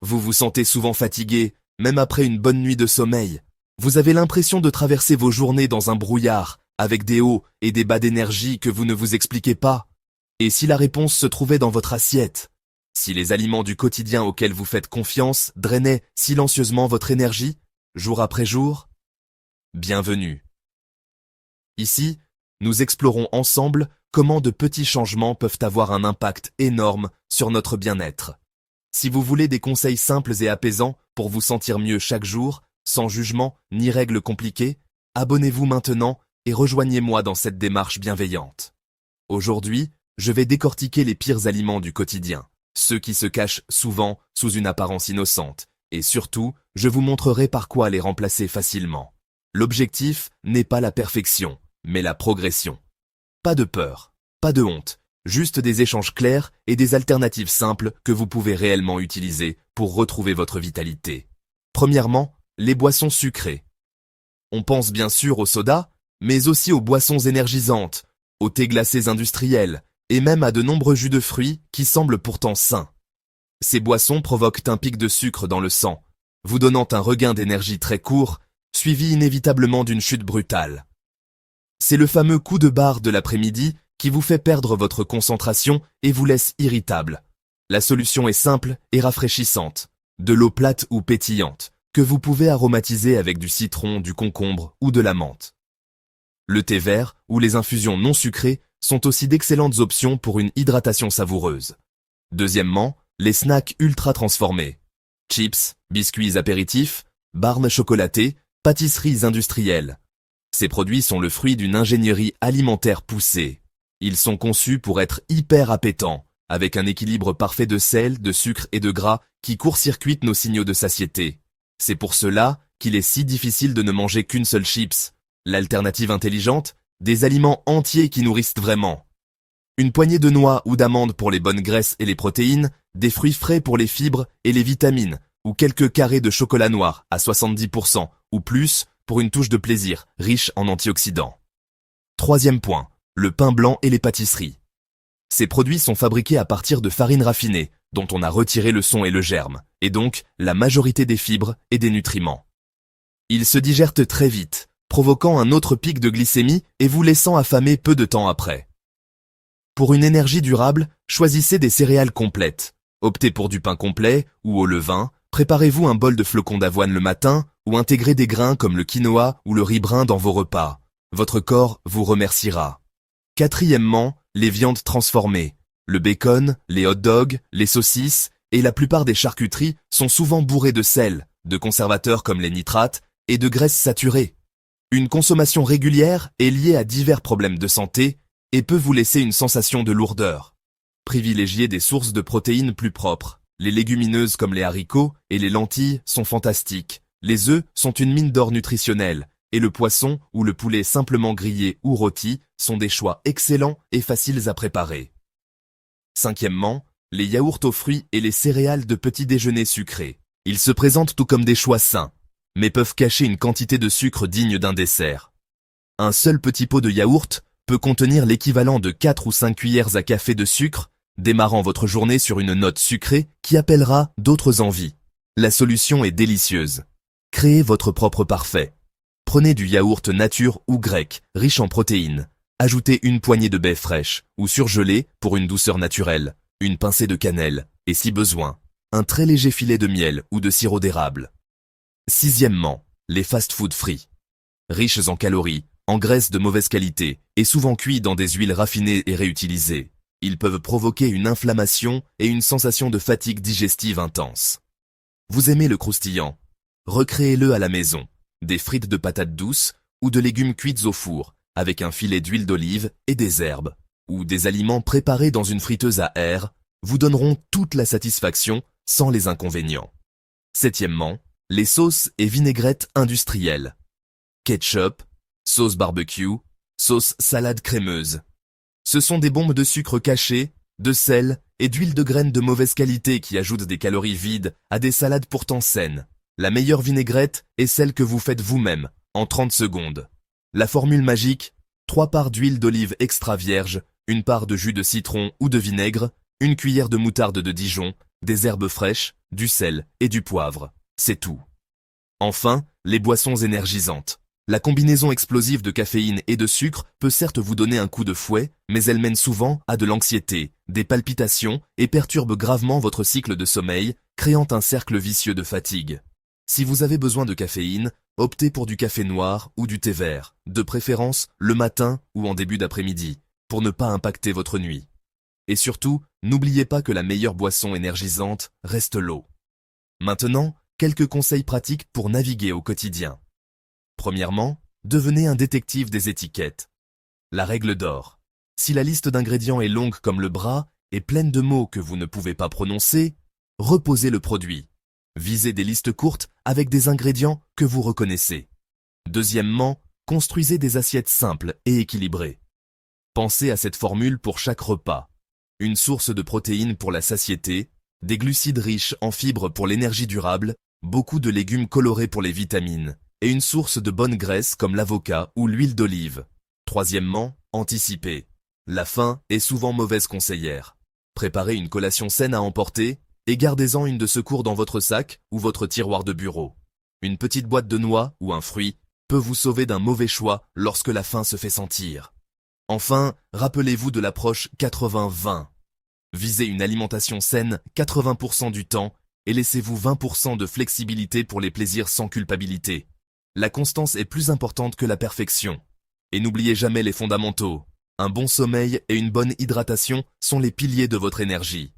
Vous vous sentez souvent fatigué, même après une bonne nuit de sommeil. Vous avez l'impression de traverser vos journées dans un brouillard, avec des hauts et des bas d'énergie que vous ne vous expliquez pas. Et si la réponse se trouvait dans votre assiette? Si les aliments du quotidien auxquels vous faites confiance drainaient silencieusement votre énergie, jour après jour? Bienvenue. Ici, nous explorons ensemble comment de petits changements peuvent avoir un impact énorme sur notre bien-être. Si vous voulez des conseils simples et apaisants pour vous sentir mieux chaque jour, sans jugement ni règles compliquées, abonnez-vous maintenant et rejoignez-moi dans cette démarche bienveillante. Aujourd'hui, je vais décortiquer les pires aliments du quotidien, ceux qui se cachent souvent sous une apparence innocente, et surtout, je vous montrerai par quoi les remplacer facilement. L'objectif n'est pas la perfection, mais la progression. Pas de peur, pas de honte, juste des échanges clairs et des alternatives simples que vous pouvez réellement utiliser pour retrouver votre vitalité. Premièrement, les boissons sucrées. On pense bien sûr aux sodas, mais aussi aux boissons énergisantes, aux thés glacés industriels, et même à de nombreux jus de fruits qui semblent pourtant sains. Ces boissons provoquent un pic de sucre dans le sang, vous donnant un regain d'énergie très court, suivi inévitablement d'une chute brutale. C'est le fameux coup de barre de l'après-midi qui vous fait perdre votre concentration et vous laisse irritable. La solution est simple et rafraîchissante, de l'eau plate ou pétillante, que vous pouvez aromatiser avec du citron, du concombre ou de la menthe. Le thé vert ou les infusions non sucrées sont aussi d'excellentes options pour une hydratation savoureuse. Deuxièmement, les snacks ultra transformés. Chips, biscuits apéritifs, barres chocolatées, pâtisseries industrielles. Ces produits sont le fruit d'une ingénierie alimentaire poussée. Ils sont conçus pour être hyper appétants, avec un équilibre parfait de sel, de sucre et de gras qui court-circuite nos signaux de satiété. C'est pour cela qu'il est si difficile de ne manger qu'une seule chips. L'alternative intelligente, des aliments entiers qui nourrissent vraiment. Une poignée de noix ou d'amandes pour les bonnes graisses et les protéines, des fruits frais pour les fibres et les vitamines, ou quelques carrés de chocolat noir à 70% ou plus pour une touche de plaisir, riche en antioxydants. Troisième point, le pain blanc et les pâtisseries. Ces produits sont fabriqués à partir de farine raffinée, dont on a retiré le son et le germe, et donc la majorité des fibres et des nutriments. Ils se digèrent très vite, provoquant un autre pic de glycémie et vous laissant affamé peu de temps après. Pour une énergie durable, choisissez des céréales complètes. Optez pour du pain complet ou au levain, préparez-vous un bol de flocons d'avoine le matin ou intégrez des grains comme le quinoa ou le riz brun dans vos repas. Votre corps vous remerciera. Quatrièmement, les viandes transformées. Le bacon, les hot dogs, les saucisses et la plupart des charcuteries sont souvent bourrées de sel, de conservateurs comme les nitrates et de graisses saturées. Une consommation régulière est liée à divers problèmes de santé et peut vous laisser une sensation de lourdeur. Privilégiez des sources de protéines plus propres. Les légumineuses comme les haricots et les lentilles sont fantastiques. Les œufs sont une mine d'or nutritionnelle et le poisson ou le poulet simplement grillé ou rôti sont des choix excellents et faciles à préparer. Cinquièmement, les yaourts aux fruits et les céréales de petit déjeuner sucrés. Ils se présentent tout comme des choix sains, mais peuvent cacher une quantité de sucre digne d'un dessert. Un seul petit pot de yaourt peut contenir l'équivalent de 4 ou 5 cuillères à café de sucre, démarrant votre journée sur une note sucrée qui appellera d'autres envies. La solution est délicieuse. Créez votre propre parfait. Prenez du yaourt nature ou grec, riche en protéines. Ajoutez une poignée de baies fraîches ou surgelées pour une douceur naturelle, une pincée de cannelle et si besoin, un très léger filet de miel ou de sirop d'érable. Sixièmement, les fast-food frits. Riches en calories, en graisses de mauvaise qualité et souvent cuits dans des huiles raffinées et réutilisées. Ils peuvent provoquer une inflammation et une sensation de fatigue digestive intense. Vous aimez le croustillant? Recréez-le à la maison. Des frites de patates douces ou de légumes cuits au four avec un filet d'huile d'olive et des herbes, ou des aliments préparés dans une friteuse à air, vous donneront toute la satisfaction sans les inconvénients. Septièmement, les sauces et vinaigrettes industrielles. Ketchup, sauce barbecue, sauce salade crémeuse. Ce sont des bombes de sucre caché, de sel et d'huile de graines de mauvaise qualité qui ajoutent des calories vides à des salades pourtant saines. La meilleure vinaigrette est celle que vous faites vous-même, en 30 secondes. La formule magique, 3 parts d'huile d'olive extra vierge, une part de jus de citron ou de vinaigre, une cuillère de moutarde de Dijon des herbes fraîches, du sel et du poivre. C'est tout. Enfin, les boissons énergisantes. La combinaison explosive de caféine et de sucre peut certes vous donner un coup de fouet, mais elle mène souvent à de l'anxiété, des palpitations et perturbe gravement votre cycle de sommeil, créant un cercle vicieux de fatigue. Si vous avez besoin de caféine, optez pour du café noir ou du thé vert, de préférence le matin ou en début d'après-midi, pour ne pas impacter votre nuit. Et surtout, n'oubliez pas que la meilleure boisson énergisante reste l'eau. Maintenant, quelques conseils pratiques pour naviguer au quotidien. Premièrement, devenez un détective des étiquettes. La règle d'or. Si la liste d'ingrédients est longue comme le bras et pleine de mots que vous ne pouvez pas prononcer, reposez le produit. Visez des listes courtes avec des ingrédients que vous reconnaissez. Deuxièmement, construisez des assiettes simples et équilibrées. Pensez à cette formule pour chaque repas. Une source de protéines pour la satiété, des glucides riches en fibres pour l'énergie durable, beaucoup de légumes colorés pour les vitamines, et une source de bonne graisse comme l'avocat ou l'huile d'olive. Troisièmement, anticipez. La faim est souvent mauvaise conseillère. Préparez une collation saine à emporter et gardez-en une de secours dans votre sac ou votre tiroir de bureau. Une petite boîte de noix ou un fruit peut vous sauver d'un mauvais choix lorsque la faim se fait sentir. Enfin, rappelez-vous de l'approche 80-20. Visez une alimentation saine 80% du temps et laissez-vous 20% de flexibilité pour les plaisirs sans culpabilité. La constance est plus importante que la perfection. Et n'oubliez jamais les fondamentaux. Un bon sommeil et une bonne hydratation sont les piliers de votre énergie.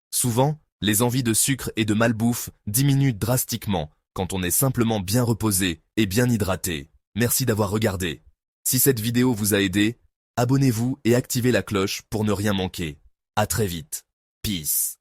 Souvent, les envies de sucre et de malbouffe diminuent drastiquement quand on est simplement bien reposé et bien hydraté. Merci d'avoir regardé. Si cette vidéo vous a aidé, abonnez-vous et activez la cloche pour ne rien manquer. À très vite. Peace.